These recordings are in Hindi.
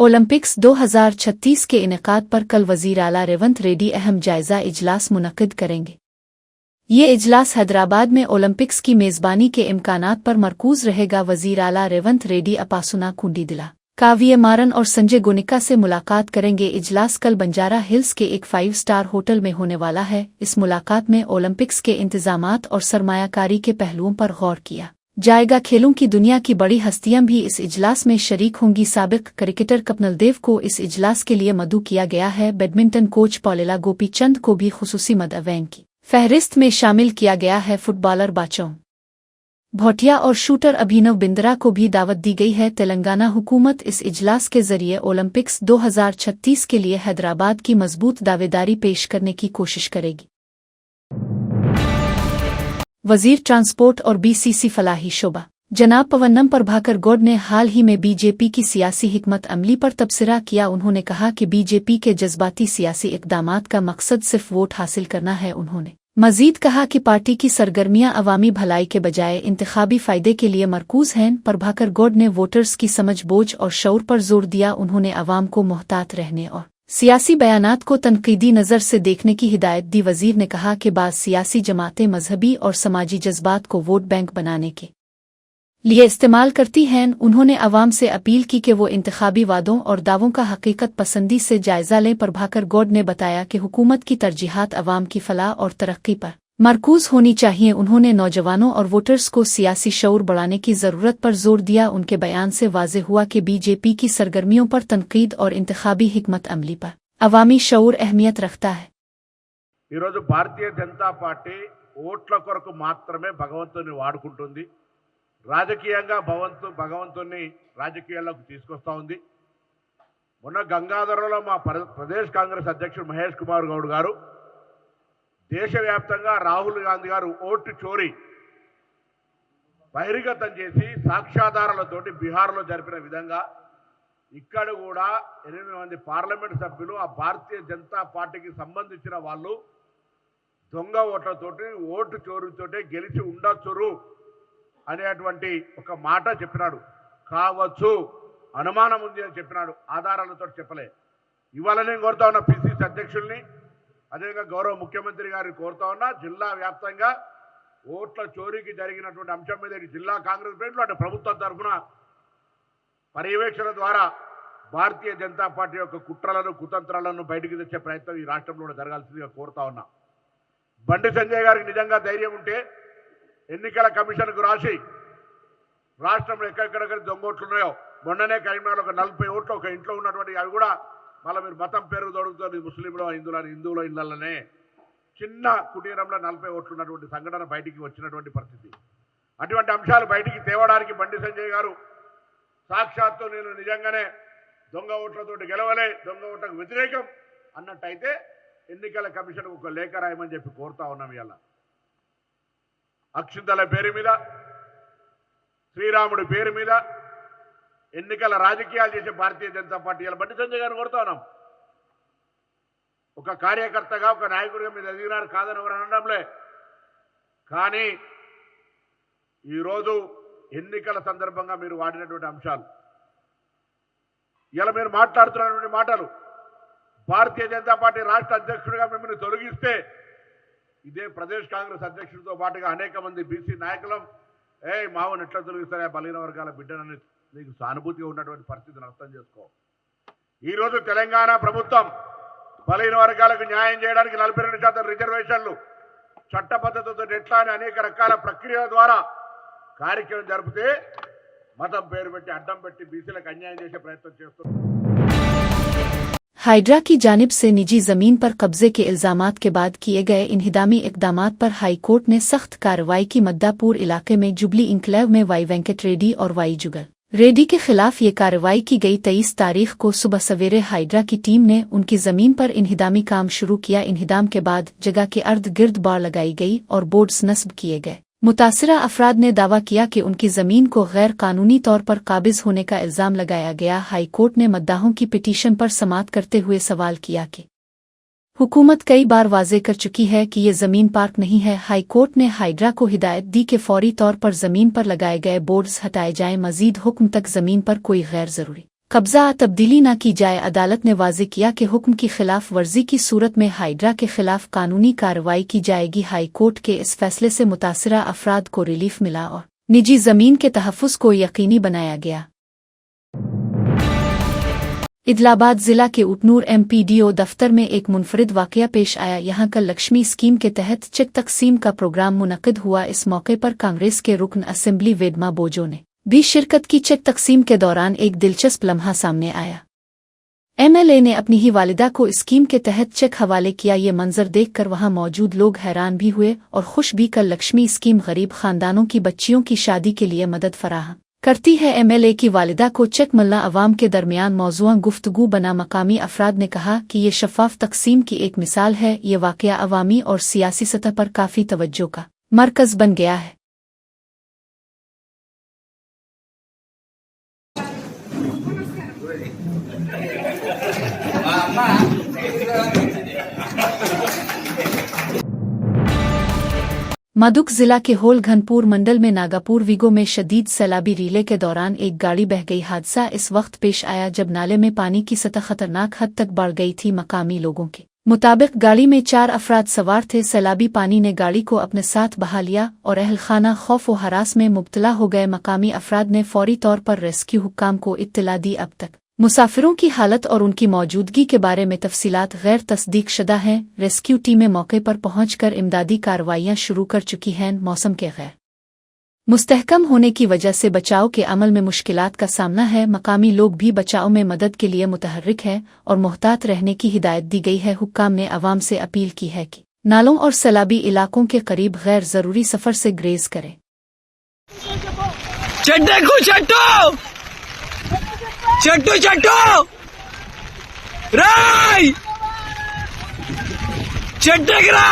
ओलंपिक्स 2036 के इनेकाद पर कल वज़ीर आला रेवंत रेड्डी अहम जायज़ा इजलास मुनक़िद करेंगे। ये इजलास हैदराबाद में ओलंपिक्स की मेज़बानी के इम्कानात पर मरकूज़ रहेगा। वज़ीर आला रेवंत रेड्डी अपासुना कुंडीदिला, काव्य मारन और संजय गुनिका से मुलाकात करेंगे। इजलास कल बंजारा हिल्स के एक 5 स्टार होटल में होने वाला है। इस मुलाकात में ओलंपिक्स के इंतजामात और सरमायाकारी के पहलुओं पर गौर किया जाएगा। खेलों की दुनिया की बड़ी हस्तियां भी इस इजलास में शरीक होंगी। साबिक क्रिकेटर कपिल देव को इस इजलास के लिए मदऊ किया गया है। बैडमिंटन कोच पॉलेला गोपीचंद को भी खुसूसी मदअवैन की फहरिस्त में शामिल किया गया है। फुटबॉलर बाचों भोटिया और शूटर अभिनव बिंद्रा को भी दावत दी गई है। तेलंगाना हुकूमत इस इजलास के जरिए ओलंपिक्स 2036 के लिए हैदराबाद की मजबूत दावेदारी पेश करने की कोशिश करेगी। वजीर ट्रांसपोर्ट और बीसीसी फलाही शोबा जनाब पवन्नम प्रभाकर गौड़ ने हाल ही में बीजेपी की सियासी हिकमत अमली पर तबसरा किया। उन्होंने कहा कि बीजेपी के जज्बाती सियासी इक़दामात का मकसद सिर्फ वोट हासिल करना है। उन्होंने मजीद कहा कि पार्टी की सरगर्मियां अवामी भलाई के बजाय इंतखाबी फ़ायदे के लिए मरकूज़ हैं। प्रभाकर गौड़ ने वोटर्स की समझ बूझ और शऊर पर जोर दिया। उन्होंने अवाम को मोहतात रहने और सियासी बयानात को तनकीदी नज़र से देखने की हिदायत दी। वज़ीर ने कहा कि बाज़ सियासी जमातें मजहबी और समाजी जज्बात को वोट बैंक बनाने के लिए इस्तेमाल करती हैं। उन्होंने अवाम से अपील की कि वो इंतखाबी वादों और दावों का हकीकत पसंदी से जायज़ा लें। प्रभाकर गौड़ ने बताया कि हुकूमत की तरजीहात अवाम की फलाह और तरक्की पर मरकूज़ होनी चाहिए। उन्होंने नौजवानों और वोटर्स को सियासी शऊर बढ़ाने की ज़रूरत पर जोर दिया। उनके बयान से वाज़ेह हुआ कि बीजेपी की सरगर्मियों पर तनकीद और इंतखाबी हिकमत अमली पर अवामी शऊर अहमियत रखता है। भारतीय जनता पार्टी ఓట్ల కొరకు మాత్రమే భగవంతుని వాడుకుంటుంది. రాజకీయంగా భగవంతుని రాజకీయాల్లోకి తీసుకొస్తా ఉంది. మొన్న గంగాధరలో మా ప్రదేశ్ కాంగ్రెస్ అధ్యక్షుడు మహేష్ కుమార్ గౌడ్ గారు దేశవ్యాప్తంగా రాహుల్ గాంధీ గారు ఓటు చోరీ బహిర్గతం చేసి సాక్ష్యాధారాలతోటి బీహార్లో జరిపిన విధంగా ఇక్కడ కూడా 8 మంది పార్లమెంట్ సభ్యులు ఆ భారతీయ జనతా పార్టీకి సంబంధించిన వాళ్ళు దొంగ ఓట్లతోటి ఓటు చోరీతోటి గెలిచి ఉండొచ్చురు అనేటువంటి ఒక మాట చెప్పినాడు. కావచ్చు, అనుమానం ఉంది అని చెప్పినాడు, ఆధారాలతో చెప్పలే. ఇవాళ నేను కోరుతా ఉన్నా పిసిసి అధ్యక్షుల్ని, అదేవిధంగా గౌరవ ముఖ్యమంత్రి గారిని కోరుతా ఉన్నా, జిల్లా వ్యాప్తంగా ఓట్ల చోరీకి జరిగినటువంటి అంశం మీద జిల్లా కాంగ్రెస్ ప్రెసిడెంట్లు అంటే ప్రభుత్వం తరఫున పర్యవేక్షణ ద్వారా భారతీయ జనతా పార్టీ యొక్క కుట్రలను కుతంత్రాలను బయటికి తెచ్చే ప్రయత్నం ఈ రాష్ట్రంలో జరగాల్సిందిగా కోరుతా ఉన్నా. బండి సంజయ్ గారికి నిజంగా ధైర్యం ఉంటే ఎన్నికల కమిషన్కు రాసి రాష్ట్రంలో ఎక్కడెక్కడ దొంగ ఓట్లు ఉన్నాయో, మొన్ననే కరీంనగర్లో ఒక 40 ఓట్లు ఒక ఇంట్లో ఉన్నటువంటి అవి కూడా మళ్ళీ మీరు మతం పేరు దొరుకుతుంది ముస్లింలో హిందువుల ఇళ్లలోనే చిన్న కుటీరంలో 40 ఓట్లు ఉన్నటువంటి సంఘటన బయటికి వచ్చినటువంటి పరిస్థితి. అటువంటి అంశాలు బయటికి తేవడానికి బండి సంజయ్ గారు సాక్షాత్తు నేను నిజంగానే దొంగ ఓట్లతోటి గెలవలే, దొంగ ఓట్లకు వ్యతిరేకం అన్నట్టయితే ఎన్నికల కమిషన్కు ఒక లేఖ రాయమని చెప్పి కోరుతా ఉన్నాం. ఇవాళ అక్షింతల పేరు మీద, శ్రీరాముడి పేరు మీద ఎన్నికల రాజకీయాలు చేసే భారతీయ జనతా పార్టీ ఇలా బండి సంజయ్ గారిని కోరుతా ఉన్నాం. ఒక కార్యకర్తగా ఒక నాయకుడిగా మీరు ఎదిగినారు కాదని ఎవరు అనడంలే, కానీ ఈరోజు ఎన్నికల సందర్భంగా మీరు వాడినటువంటి అంశాలు, ఇలా మీరు మాట్లాడుతున్నటువంటి మాటలు, భారతీయ జనతా పార్టీ రాష్ట్ర అధ్యక్షుడిగా మిమ్మల్ని తొలగిస్తే ఇదే ప్రదేశ్ కాంగ్రెస్ అధ్యక్షుడితో పాటుగా అనేక మంది బీసీ నాయకులం మావని ఎట్లా తొలగిస్తారా బలహీన వర్గాల బిడ్డనని మీకు సానుభూతిగా ఉన్నటువంటి పరిస్థితిని అర్థం చేసుకో. ఈరోజు తెలంగాణ ప్రభుత్వం బలహీన వర్గాలకు న్యాయం చేయడానికి 42% రిజర్వేషన్లు చట్టబద్ధతతో ఎట్లా అని అనేక రకాల ప్రక్రియల ద్వారా కార్యక్రమం జరిపితే మతం పేరు పెట్టి అడ్డం పెట్టి బీసీలకు అన్యాయం చేసే ప్రయత్నం చేస్తున్నారు. हाइड्रा की जानिब से निजी ज़मीन पर कब्जे के इल्ज़ामात के बाद किए गए इन्हिदामी इक़दामात पर हाई कोर्ट ने सख्त कार्रवाई की। मद्दापुर इलाके में जुबली इंक्लेव में वाई वेंकट रेड्डी और वाई जुगल रेड्डी के खिलाफ ये कार्रवाई की गई। 23 तारीख को सुबह सवेरे हाइड्रा की टीम ने उनकी ज़मीन पर इन्हिदामी काम शुरू किया। इन्हिदाम के बाद जगह के अर्द गिर्द बाड़ लगाई गई और बोर्ड्स नस्ब किए गए। मुतासिरा अफराद ने दावा किया कि उनकी ज़मीन को गैर कानूनी तौर पर काबिज होने का इल्ज़ाम लगाया गया। हाई कोर्ट ने मद्दाहों की पिटीशन पर समाअत करते हुए सवाल किया कि हुकूमत कई बार वाज़े कर चुकी है कि ये ज़मीन पार्क नहीं है। हाई कोर्ट ने हाइड्रा को हिदायत दी कि फौरी तौर पर ज़मीन पर लगाए गए बोर्ड्स हटाए जाएं। मज़ीद हुक्म तक ज़मीन पर कोई गैर ज़रूरी कब्जा तब्दीली न की जाए। अदालत ने वाज़ेह किया कि हुक्म की खिलाफ वर्जी की सूरत में हाइड्रा के खिलाफ कानूनी कार्रवाई की जाएगी। हाई कोर्ट के इस फैसले से मुतासिरा अफराद को रिलीफ मिला और निजी ज़मीन के तहफ़्फ़ुज़ को यकीनी बनाया गया। इदलाबाद जिला के उटनूर MPDO दफ्तर में एक मुनफरिद वाक़या पेश आया। यहाँ कल लक्ष्मी स्कीम के तहत चेक तकसीम का प्रोग्राम मुनक़िद हुआ। इस मौके पर कांग्रेस के रुकन असेंबली वेदमा बोजो ने भी शिरकत की। चेक तकसीम के दौरान एक दिलचस्प लम्हा सामने आया। MLA ने अपनी ही वालिदा को स्कीम के तहत चेक हवाले किया। ये मंजर देखकर वहाँ मौजूद लोग हैरान भी हुए और खुश भी। कल लक्ष्मी स्कीम गरीब खानदानों की बच्चियों की शादी के लिए मदद फराहम करती है। MLA की वालिदा को चेक मिलना अवाम के दरमियान मौज़ूआ गुफ्तगू बना। मकामी अफराद ने कहा कि ये शफ़ाफ तकसीम की एक मिसाल है। ये वाक़या अवामी और सियासी सतह पर काफ़ी तवज्जो का मरकज़ बन गया है। मदुक जिला के होल घनपुर मंडल में नागापुर विगो में शदीद सैलाबी रीले के दौरान एक गाड़ी बह गई। हादसा इस वक्त पेश आया जब नाले में पानी की सतह खतरनाक हद तक बढ़ गई थी। मकामी लोगों के मुताबिक गाड़ी में 4 अफराद सवार थे। सैलाबी पानी ने गाड़ी को अपने साथ बहा लिया और अहलखाना खौफ व हरास में मुब्तला हो गए। मकामी अफराद ने फौरी तौर पर रेस्क्यू हुक्काम को इत्तला दी। अब तक मुसाफिरों की हालत और उनकी मौजूदगी के बारे में तफसीलात गैर तस्दीक शुदा हैं। रेस्क्यू टीमें मौके पर पहुंचकर इमदादी कार्रवाइयां शुरू कर चुकी हैं। मौसम के गैर मुस्तहकम होने की वजह से बचाव के अमल में मुश्किलात का सामना है। मकामी लोग भी बचाव में मदद के लिए मुतहर्रिक है और मुहतात रहने की हिदायत दी गई है। हुक्काम ने अवाम से अपील की है कि नालों और सैलाबी इलाकों के करीब गैर ज़रूरी सफ़र से ग्रेज करें। चट्टू चट्टू राय चट्टगरा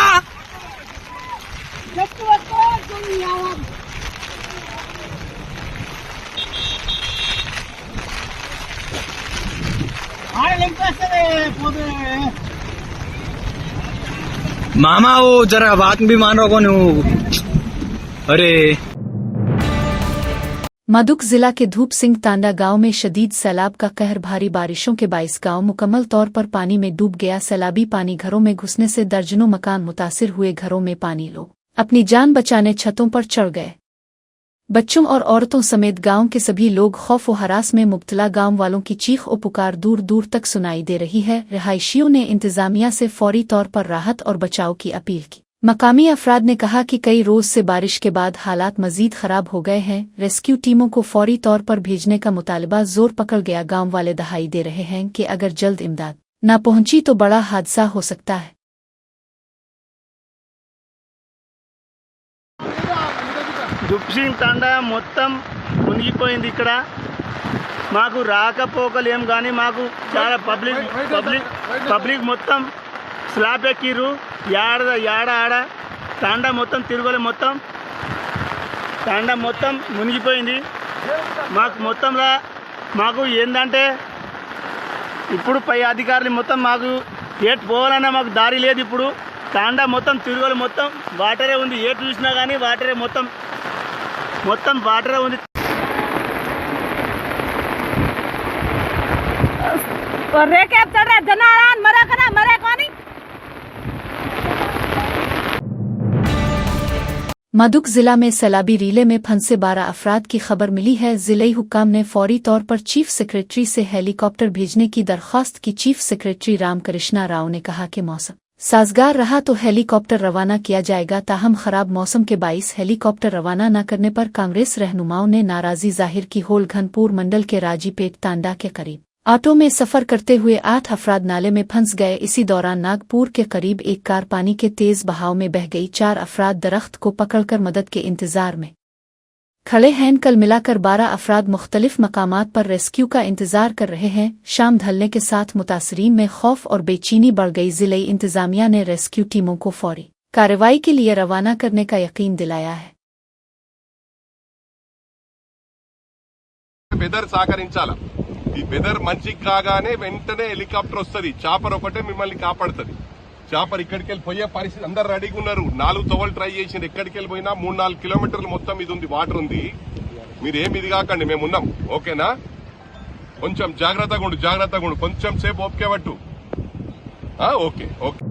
मामा वो जरा बात भी मान रहा कौन। अरे मदुक जिला के धूप सिंह तांडा गांव में शदीद सैलाब का कहर। भारी बारिशों के बाइस गांव मुकम्मल तौर पर पानी में डूब गया। सैलाबी पानी घरों में घुसने से दर्जनों मकान मुतासिर हुए। घरों में पानी लोग अपनी जान बचाने छतों पर चढ़ गए। बच्चों और औरतों समेत गांव के सभी लोग खौफ व हरास में मुब्तला। गांव वालों की चीख और पुकार दूर दूर तक सुनाई दे रही है। रिहायशियों ने इंतजामिया से फौरी तौर पर राहत और बचाव की अपील की। मकामी अफराद ने कहा कि कई रोज से बारिश के बाद हालात मजीद खराब हो गए हैं। रेस्क्यू टीमों को फौरी तौर पर भेजने का मुतालबा जोर पकड़ गया। गांव वाले दहाई दे रहे हैं कि अगर जल्द इमदाद न पहुंची तो बड़ा हादसा हो सकता है। దుప్సింగ్ తండా మొత్తం మునిగిపోయింది. ఇక్కడ మాకు రాకపోకలు ఏం కానీ మాకు చాలా పబ్లిక్ మొత్తం స్లాబ్ ఎక్కిర్రు. ఆడ తాండా మొత్తం తిరుగులే, మొత్తం తాండా మొత్తం మునిగిపోయింది. మాకు ఏంటంటే ఇప్పుడు పై అధికారులు మొత్తం మాకు ఏటు పోవాలన్నా మాకు దారి లేదు. ఇప్పుడు తాండా మొత్తం తిరుగులు మొత్తం వాటరే ఉంది. ఏటు చూసినా కానీ వాటరే మొత్తం వాటరే ఉంది. मदुक जिला में सैलाबी रीले में फंसे 12 अफराद की खबर मिली है। जिले हुक्काम ने फौरी तौर पर चीफ सेक्रेटरी से हेलीकॉप्टर भेजने की दरख्वास्त की। चीफ सेक्रेटरी रामकृष्णा राव ने कहा कि मौसम साजगार रहा तो हेलीकॉप्टर रवाना किया जाएगा। ताहम खराब मौसम के बाइस हेलीकॉप्टर रवाना न करने पर कांग्रेस रहनुमाओं ने नाराजगी जाहिर की। होल घनपुर मंडल के राजीपेट तांडा के करीब ऑटो में सफर करते हुए 8 अफराद नाले में फंस गए। इसी दौरान नागपुर के करीब एक कार पानी के तेज बहाव में बह गई। 4 अफराद दरख्त को पकड़कर मदद के इंतजार में खड़े हैं। कल मिलाकर 12 अफराद मुख्तलिफ मकामात पर रेस्क्यू का इंतजार कर रहे हैं। शाम ढलने के साथ मुतासरीन में खौफ और बेचैनी बढ़ गई। जिले इंतजामिया ने रेस्क्यू टीमों को फौरी कार्रवाई के लिए रवाना करने का यकीन दिलाया है। వెదర్ సహకరించాల. ఈ వెదర్ మంచి కాగానే వెంటనే హెలికాప్టర్ వస్తుంది. చాపర్ ఒకటే మిమ్మల్ని కాపాడుతుంది. చాపర్ ఇక్కడికి వెళ్ళి పోయే పరిస్థితి అందరు రెడీగా ఉన్నారు. 4 తవ్వలు ట్రై చేసింది. ఎక్కడికి వెళ్ళిపోయినా 3-4 కిలోమీటర్లు మొత్తం ఇది ఉంది, వాటర్ ఉంది. మీరేం ఇది కాకండి, మేము ఉన్నాం. ఓకేనా? కొంచెం జాగ్రత్తగా ఉండు కొంచెం సేపు ఓపిక పట్టు ఓకే ఓకే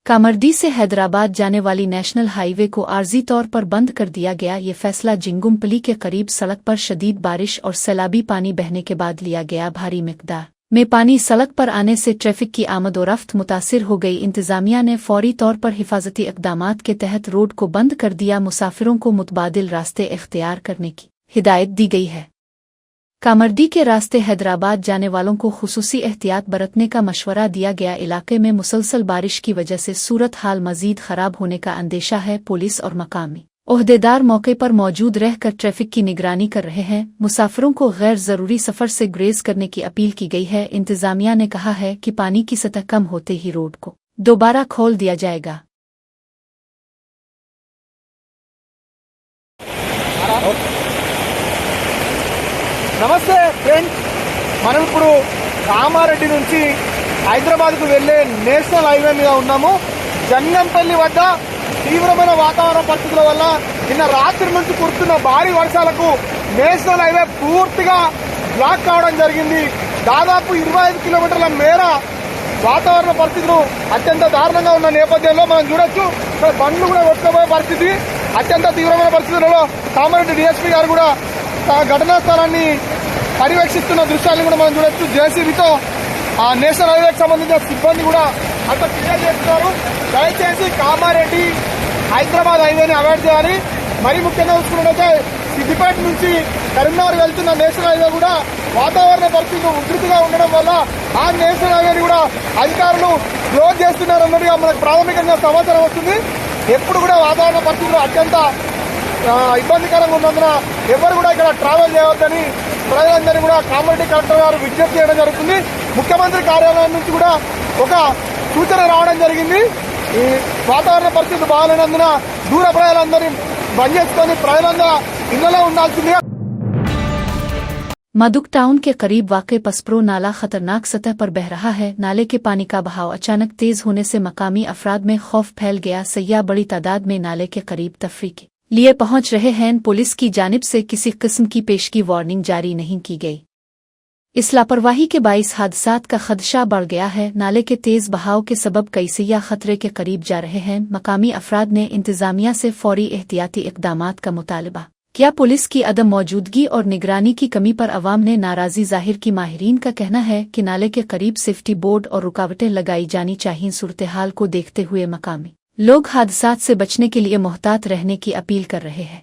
कामर्डी से हैदराबाद जाने वाली नेशनल हाईवे को आर्जी तौर पर बंद कर दिया गया। ये फैसला जिंगुमपली के करीब सड़क पर शदीद बारिश और सैलाबी पानी बहने के बाद लिया गया। भारी मिकदार में पानी सड़क पर आने से ट्रैफिक की आमदोरफ्त मुतासिर हो गई। इंतजामिया ने फौरी तौर पर हिफाजती इक़दामात के तहत रोड को बंद कर दिया। मुसाफिरों को मुतबादिल रास्ते इख्तियार करने की हिदायत दी गई है। कामर्डी के रास्ते हैदराबाद जाने वालों को खुसूसी एहतियात बरतने का मशवरा दिया गया। इलाके में मुसलसल बारिश की वजह से सूरत हाल मजीद खराब होने का अंदेशा है। पुलिस और मकामी ओहदेदार मौके पर मौजूद रहकर ट्रैफिक की निगरानी कर रहे हैं। मुसाफिरों को गैर जरूरी सफर से ग्रेज करने की अपील की गई है। इंतजामिया ने कहा है कि पानी की सतह कम होते ही रोड को दोबारा खोल दिया जाएगा। నమస్తే ఫ్రెండ్స్, మనం ఇప్పుడు కామారెడ్డి నుంచి హైదరాబాద్కు వెళ్లే నేషనల్ హైవే మీద ఉన్నాము. జంగంపల్లి వద్ద తీవ్రమైన వాతావరణ పరిస్థితుల వల్ల నిన్న రాత్రి నుంచి కురుస్తున్న భారీ వర్షాలకు నేషనల్ హైవే పూర్తిగా బ్లాక్ కావడం జరిగింది. దాదాపు 25 కిలోమీటర్ల మేర వాతావరణ పరిస్థితులు అత్యంత దారుణంగా ఉన్న నేపథ్యంలో మనం చూడొచ్చు బండ్లు కూడా కొట్టుకుపోయే పరిస్థితి. అత్యంత తీవ్రమైన పరిస్థితులలో కామారెడ్డి డిఎస్పీ గారు కూడా ఘటనా స్థలాన్ని పర్యవేక్షిస్తున్న దృశ్యాన్ని కూడా మనం చూడొచ్చు. జేసీబీతో ఆ నేషనల్ హైవేకి సంబంధించిన సిబ్బంది కూడా అంత క్లియర్ చేస్తున్నారు. దయచేసి కామారెడ్డి హైదరాబాద్ హైవేని అవాయిడ్ చేయాలి. మరీ ముఖ్యంగా చూసుకున్నట్లయితే సిద్దిపేట నుంచి కరీంనగర్ వెళ్తున్న నేషనల్ హైవే కూడా వాతావరణ పరిస్థితులు ఉధృతిగా ఉండడం వల్ల ఆ నేషనల్ హైవేని కూడా అధికారులు క్లోజ్ చేస్తున్నారన్నట్టుగా మనకు ప్రాథమికంగా సమాచారం వస్తుంది. ఎప్పుడు కూడా వాతావరణ పరిస్థితులు అత్యంత ఇబ్బందికరంగా ఉన్నందున ఎవరు కూడా ఇక్కడ ట్రావెల్ చేయవద్దని ప్రజలందరినీ కూడా కామారెడ్డి కలెక్టర్ గారు విజ్ఞప్తి చేయడం జరుగుతుంది. ముఖ్యమంత్రి కార్యాలయం నుంచి కూడా ఒక సూచన రావడం జరిగింది. ఈ వాతావరణ పరిస్థితులు బాగాలేనందున దూర ప్రజలందరినీ బంద్ చేసుకొని ప్రజలందరూ ఇళ్లలో ఉండాల్సిందిగా। मदुक टाउन के करीब वाक़ पसप्रो नाला खतरनाक सतह पर बह रहा है। नाले के पानी का बहाव अचानक तेज होने से मकामी अफराद में खौफ फैल गया। सयाह बड़ी तादाद में नाले के करीब तफरी के लिए पहुंच रहे हैं। पुलिस की जानिब से किसी किस्म की पेशगी वार्निंग जारी नहीं की गई। इस लापरवाही के बाइस हादसात का खदशा बढ़ गया है। नाले के तेज बहाव के सबब कई सयाह खतरे के करीब जा रहे हैं। मकामी अफराद ने इंतजामिया से फौरी एहतियाती इक़दामात का मुतालबा किया। पुलिस की अदम मौजूदगी और निगरानी की कमी पर अवाम ने नाराजी जाहिर की। माहिरीन का कहना है कि नाले के करीब सेफ्टी बोर्ड और रुकावटें लगाई जानी चाहिए। सूरत हाल को देखते हुए मकामी लोग हादसात से बचने के लिए मोहतात रहने की अपील कर रहे हैं।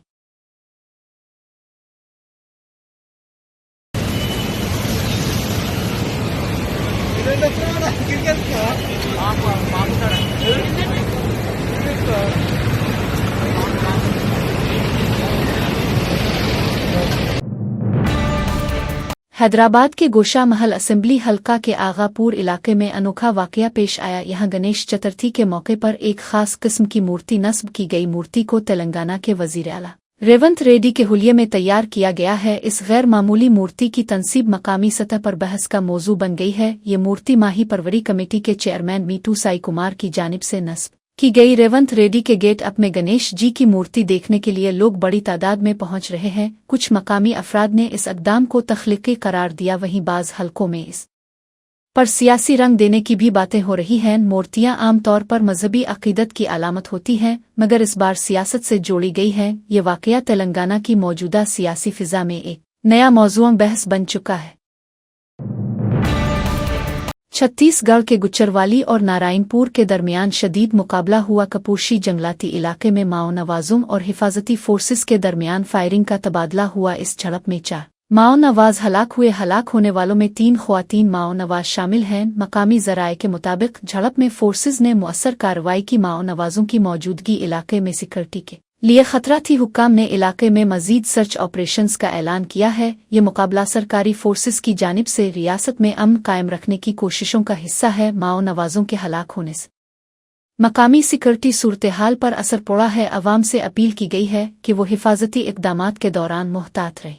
हैदराबाद के गोशा महल असेंबली हल्का के आगापुर इलाके में अनोखा वाकया पेश आया। यहां गणेश चतुर्थी के मौके पर एक खास किस्म की मूर्ति नस्ब की गई। मूर्ति को तेलंगाना के वजीर आला रेवंत रेड्डी के हुलिये में तैयार किया गया है। इस गैर मामूली मूर्ति की तनसीब मकामी सतह पर बहस का मौजू बन गई है। ये मूर्ति माही परवरी कमेटी के चेयरमैन मीटू साई कुमार की जानिब से नस्ब की गई। रेवंत रेड्डी के गेट अप में गणेश जी की मूर्ति देखने के लिए लोग बड़ी तादाद में पहुंच रहे हैं। कुछ मकामी अफराद ने इस इक़दाम को तख्लीक़ी करार दिया। वहीं बाज़ हलकों में इस पर सियासी रंग देने की भी बातें हो रही हैं। मूर्तियां आमतौर पर मजहबी अक़ीदत की अलामत होती हैं, मगर इस बार सियासत से जोड़ी गई हैं। ये वाक़या तेलंगाना की मौजूदा सियासी फ़िज़ा में एक नया मौज़ूअ बहस बन चुका है। छत्तीसगढ़ के गुच्चरवाली और नारायणपुर के दरमियान शदीद मुकाबला हुआ। कपूरशी जंगलाती इलाके में माओ नवाजों और हिफाजती फोर्सेस के दरमियान फायरिंग का तबादला हुआ। इस झड़प में 4 माओ नवाज हलाक हुए। हलाक होने वालों में 3 ख्वातीन माओ नवाज शामिल हैं। मकामी ज़राए के मुताबिक झड़प में फोर्सेस ने मुअस्सर कार्रवाई की। माओ नवाजों की मौजूदगी इलाके में सिक्योरिटी के लिए खतरा थी। हुक्काम ने इलाके में मजीद सर्च ऑपरेशंस का ऐलान किया है। ये मुकाबला सरकारी फोर्सेस की जानिब से रियासत में अमन कायम रखने की कोशिशों का हिस्सा है। माओ नवाजों के हलाक होने से मकामी सिक्योरिटी सूरत हाल पर असर पड़ा है। अवाम से अपील की गई है कि वो हिफाजती इक़दामात के दौरान मोहतात रहे।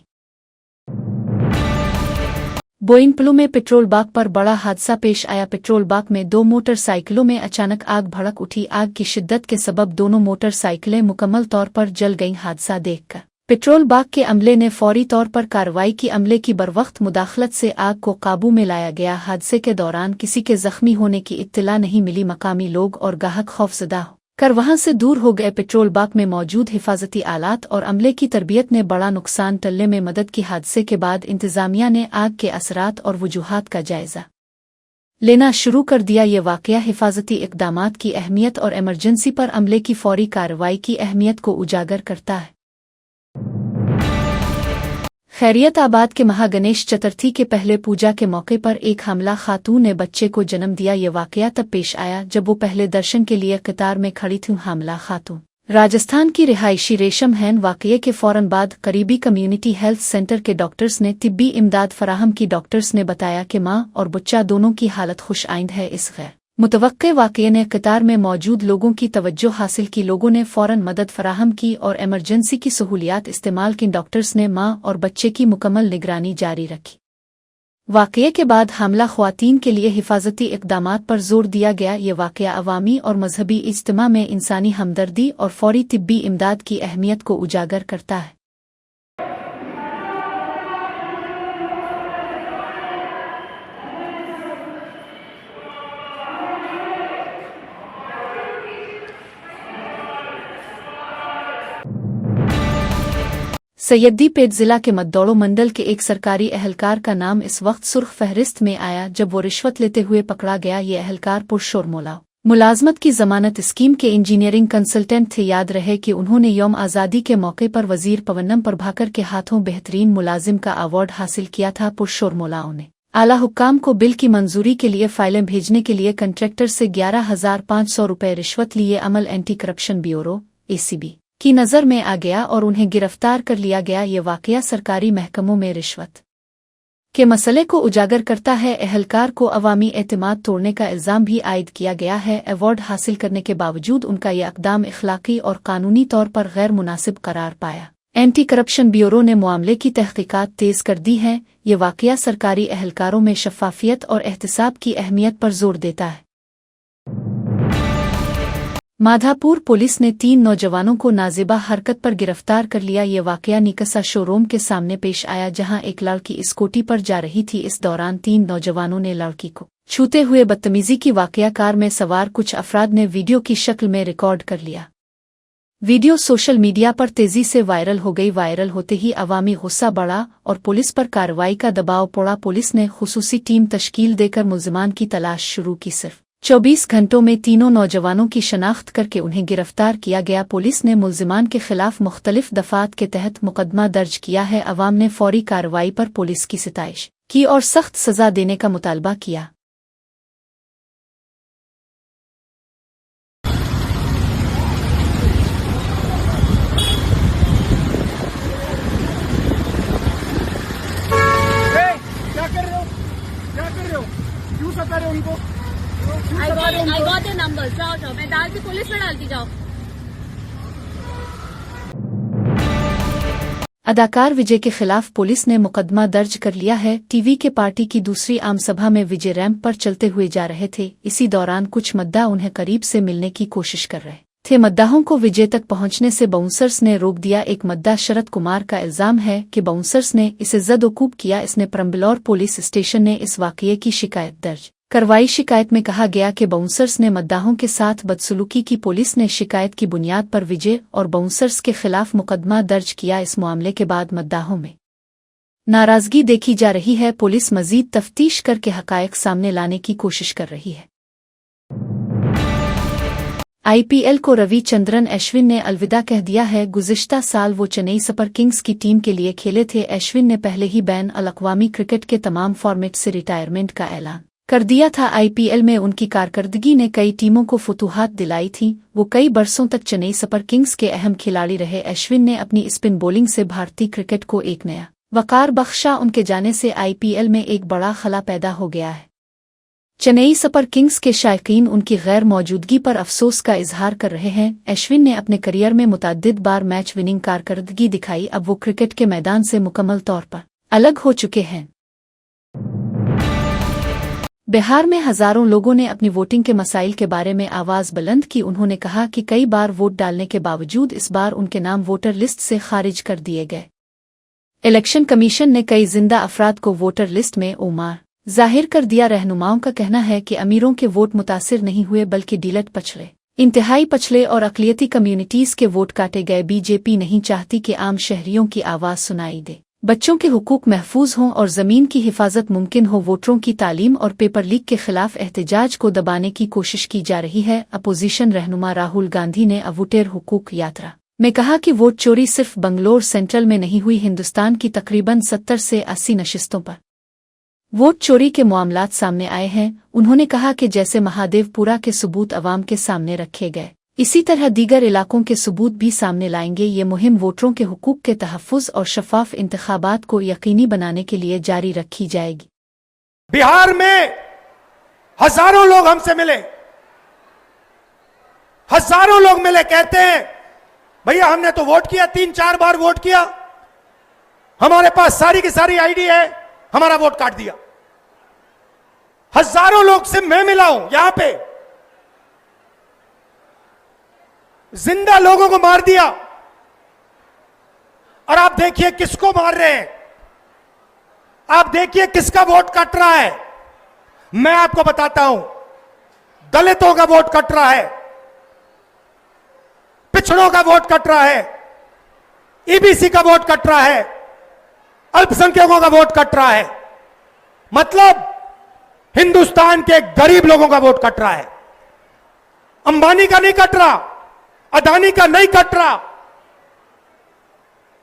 बोइनपल्लू में पेट्रोल बाग पर बड़ा हादसा पेश आया। पेट्रोल बाग में 2 मोटरसाइकिलों में अचानक आग भड़क उठी। आग की शिद्दत के सबब दोनों मोटरसाइकिलें मुकम्मल तौर पर जल गईं। हादसा देखकर पेट्रोल बाग के अमले ने फौरी तौर पर कार्रवाई की। अमले की बरवक्त मुदाखलत से आग को काबू में लाया गया। हादसे के दौरान किसी के जख्मी होने की इत्तला नहीं मिली। मकामी लोग और गाहक खौफजदा कर वहां से दूर हो गए। पेट्रोल बाग में मौजूद हिफाजती आलात और अमले की तरबियत ने बड़ा नुकसान टलने में मदद की। हादसे के बाद इंतजामिया ने आग के असरात और वजूहात का जायजा लेना शुरू कर दिया। ये वाकया हिफाजती इक़दामात की अहमियत और इमरजेंसी पर अमले की फौरी कार्रवाई की अहमियत को उजागर करता है। खैरियताबाद के महागणेश चतुर्थी के पहले पूजा के मौके पर एक हमला खातून ने बच्चे को जन्म दिया। ये वाकया तब पेश आया जब वो पहले दर्शन के लिए कतार में खड़ी थी। हमला खातून राजस्थान की रिहायशी रेशम हैन। वाकये के फौरन बाद करीबी कम्युनिटी हेल्थ सेंटर के डॉक्टर्स ने तिब्बी इमदाद फराहम की। डॉक्टर्स ने बताया कि मां और बच्चा दोनों की हालत खुशआइंद है। इस गैर मुतवक्के वाकये ने कतार में मौजूद लोगों की तवज्जो हासिल की। लोगों ने फौरन मदद फराहम की और इमरजेंसी की सहूलियात इस्तेमाल की। डॉक्टर्स ने मां और बच्चे की मुकम्मल निगरानी जारी रखी। वाकये के बाद हमला ख्वातीन के लिए हिफाजती इक़दामात पर जोर दिया गया। ये वाकया अवामी और मजहबी इज्तिमा में इंसानी हमदर्दी और फौरी तिब्बी इमदाद की अहमियत को उजागर करता है। सैयदीपेट जिला के मद्दौड़ो मंडल के एक सरकारी अहलकार का नाम इस वक्त सुर्ख फहरिस्त में आया जब वो रिश्वत लेते हुए पकड़ा गया। ये अहलकार पुरशोर मुलाजमत की जमानत स्कीम के इंजीनियरिंग कंसल्टेंट थे। याद रहे कि उन्होंने यौम आज़ादी के मौके पर वजीर पवन्नम प्रभाकर के हाथों बेहतरीन मुलाजिम का अवार्ड हासिल किया था। पुरशोर मोलाओं ने आला हुक्काम को बिल की मंजूरी के लिए फाइलें भेजने के लिए कंट्रैक्टर से 11,500 रुपये रिश्वत लिए। अमल एंटी करप्शन ब्यूरो ACB की नज़र में आ गया और उन्हें गिरफ्तार कर लिया गया। ये वाकया सरकारी महकमों में रिश्वत के मसले को उजागर करता है। अहलकार को अवामी एतमाद तोड़ने का इल्ज़ाम भी आयद किया गया है। अवार्ड हासिल करने के बावजूद उनका यह इक़दाम इखलाकी और कानूनी तौर पर गैर मुनासिब करार पाया। एंटी करप्शन ब्यूरो ने मामले की तहकीकात तेज कर दी है। ये वाकया सरकारी अहलकारों में शफ़ाफियत और एहतिसाब की अहमियत पर जोर देता है। माधापुर पुलिस ने 3 नौजवानों को नाज़िबा हरकत पर गिरफ्तार कर लिया। ये वाकया निकसा शोरूम के सामने पेश आया जहां एक लड़की स्कूटी पर जा रही थी। इस दौरान 3 नौजवानों ने लड़की को छूते हुए बदतमीजी की। वाकया कार में सवार कुछ अफराद ने वीडियो की शक्ल में रिकॉर्ड कर लिया। वीडियो सोशल मीडिया पर तेजी से वायरल हो गई। वायरल होते ही अवामी गुस्सा बढ़ा और पुलिस पर कार्रवाई का दबाव पड़ा। पुलिस ने खुसूसी टीम तश्कील देकर मुल्जिमान की तलाश शुरू की। सिर्फ 24 घंटों में तीनों नौजवानों की शनाख्त करके उन्हें गिरफ्तार किया गया। पुलिस ने मुल्जिमान के खिलाफ मुख्तलिफ दफात के तहत मुकदमा दर्ज किया है। अवाम ने फौरी कार्रवाई पर पुलिस की सिताइश की और सख्त सजा देने का मुतालबा किया। क्या कर रहे हो? क्यों सता रहे हो उनको? I got the numbers. जाओ मैं डालती पुलिस में डालती जाओ। अदाकार विजय के खिलाफ पुलिस ने मुकदमा दर्ज कर लिया है। टीवी के पार्टी की दूसरी आम सभा में विजय रैंप पर चलते हुए जा रहे थे। इसी दौरान कुछ मद्दा उन्हें करीब से मिलने की कोशिश कर रहे थे। मद्दाहों को विजय तक पहुंचने से बाउंसर्स ने रोक दिया। एक मद्दा शरद कुमार का इल्जाम है कि बाउंसर्स ने इसे जद-ओ-कूब किया। इसने परम्बलौर पुलिस स्टेशन ने इस वाकये की शिकायत दर्ज करवाई। शिकायत में कहा गया कि बाउंसर्स ने मद्दाहों के साथ बदसलूकी की। पुलिस ने शिकायत की बुनियाद पर विजय और बाउंसर्स के खिलाफ मुकदमा दर्ज किया। इस मामले के बाद मद्दाहों में नाराजगी देखी जा रही है। पुलिस मजीद तफ्तीश करके हकायक सामने लाने की कोशिश कर रही है। IPL को रविचंद्रन अश्विन ने अलविदा कह दिया है। गुज़िश्ता साल वो चेन्नई सुपर किंग्स की टीम के लिए खेले थे। अश्विन ने पहले ही बैन अल-अक़वामी क्रिकेट के तमाम फॉर्मेट से रिटायरमेंट का ऐलान कर दिया था। IPL में उनकी कारकर्दगी ने कई टीमों को फतूहात दिलाई थी। वो कई बरसों तक चेन्नई सुपर किंग्स के अहम खिलाड़ी रहे। अश्विन ने अपनी स्पिन बॉलिंग से भारतीय क्रिकेट को एक नया वकार बख्शा। उनके जाने से IPL में एक बड़ा खला पैदा हो गया है। चेन्नई सुपर किंग्स के शायकीन उनकी गैर मौजूदगी पर अफसोस का इजहार कर रहे हैं। अश्विन ने अपने करियर में मुतअद्दिद बार मैच विनिंग कारकर्दगी दिखाई। अब वो क्रिकेट के मैदान से मुकम्मल तौर पर अलग हो चुके हैं। बिहार में हजारों लोगों ने अपनी वोटिंग के मसाइल के बारे में आवाज बुलंद की। उन्होंने कहा कि कई बार वोट डालने के बावजूद इस बार उनके नाम वोटर लिस्ट से खारिज कर दिए गए। इलेक्शन कमीशन ने कई जिंदा अफराद को वोटर लिस्ट में उम्मीदवार जाहिर कर दिया। रहनुमाओं का कहना है कि अमीरों के वोट मुतासिर नहीं हुए बल्कि डिलट पछड़े, इंतहाई पछड़े और अक़लियती कम्युनिटीज के वोट काटे गए। बीजेपी नहीं चाहती कि आम शहरियों की आवाज सुनाई दे, बच्चों के हुकूक महफूज हों और ज़मीन की हिफाजत मुमकिन हो। वोटरों की तालीम और पेपर लीक के खिलाफ एहतजाज को दबाने की कोशिश की जा रही है। अपोजिशन रहनुमा राहुल गांधी ने वोटर हुकूक यात्रा में कहा कि वोट चोरी सिर्फ बंगलोर सेंट्रल में नहीं हुई, हिंदुस्तान की तकरीबन 70 से 80 नशिस्तों पर वोट चोरी के मामलात सामने आए हैं। उन्होंने कहा कि जैसे महादेवपुरा के सबूत अवाम के सामने रखे गए, इसी तरह दीगर इलाकों के सबूत भी सामने लाएंगे। ये मुहिम वोटरों के हुकूक के तहफ़्फ़ुज़ और शफाफ इंतखाबात को यकीनी बनाने के लिए जारी रखी जाएगी। बिहार में हजारों लोग हमसे मिले, हजारों लोग मिले, कहते हैं भैया हमने तो वोट किया, 3-4 बार वोट किया, हमारे पास सारी की सारी आईडी है, हमारा वोट काट दिया। हजारों लोग से मैं मिला हूं यहां पे, जिंदा लोगों को मार दिया। और आप देखिए किसको मार रहे हैं, आप देखिए किसका वोट कट रहा है। मैं आपको बताता हूं, दलितों का वोट कट रहा है, पिछड़ों का वोट कट रहा है, ईबीसी का वोट कट रहा है, अल्पसंख्यकों का वोट कट रहा है। मतलब हिंदुस्तान के गरीब लोगों का वोट कट रहा है। अंबानी का नहीं कट रहा, अदानी का नहीं कट रहा,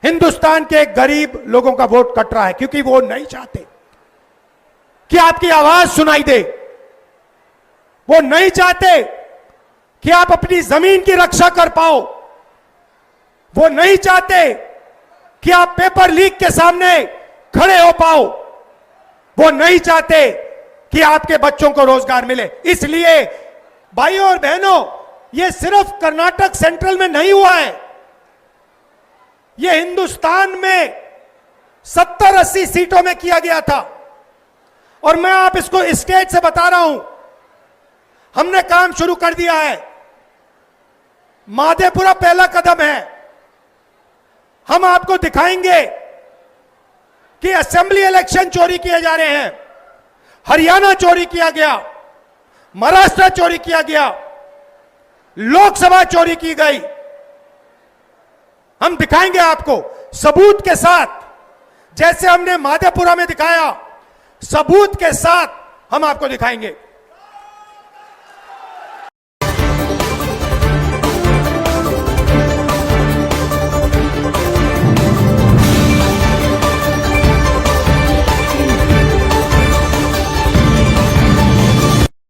हिंदुस्तान के गरीब लोगों का वोट कट रहा है, क्योंकि वो नहीं चाहते कि आपकी आवाज सुनाई दे। वो नहीं चाहते कि आप अपनी जमीन की रक्षा कर पाओ। वो नहीं चाहते कि आप पेपर लीक के सामने खड़े हो पाओ। वो नहीं चाहते कि आपके बच्चों को रोजगार मिले। इसलिए भाइयों और बहनों, ये सिर्फ कर्नाटक सेंट्रल में नहीं हुआ है, ये हिंदुस्तान में 70-80 सीटों में किया गया था। और मैं आप इसको स्टेज से बता रहा हूं, हमने काम शुरू कर दिया है। माधेपुरा पहला कदम है। हम आपको दिखाएंगे कि असेंबली इलेक्शन चोरी किए जा रहे हैं, हरियाणा चोरी किया गया, महाराष्ट्र चोरी किया गया, लोकसभा चोरी की गई। हम दिखाएंगे आपको सबूत के साथ, जैसे हमने माधेपुरा में दिखाया, सबूत के साथ हम आपको दिखाएंगे।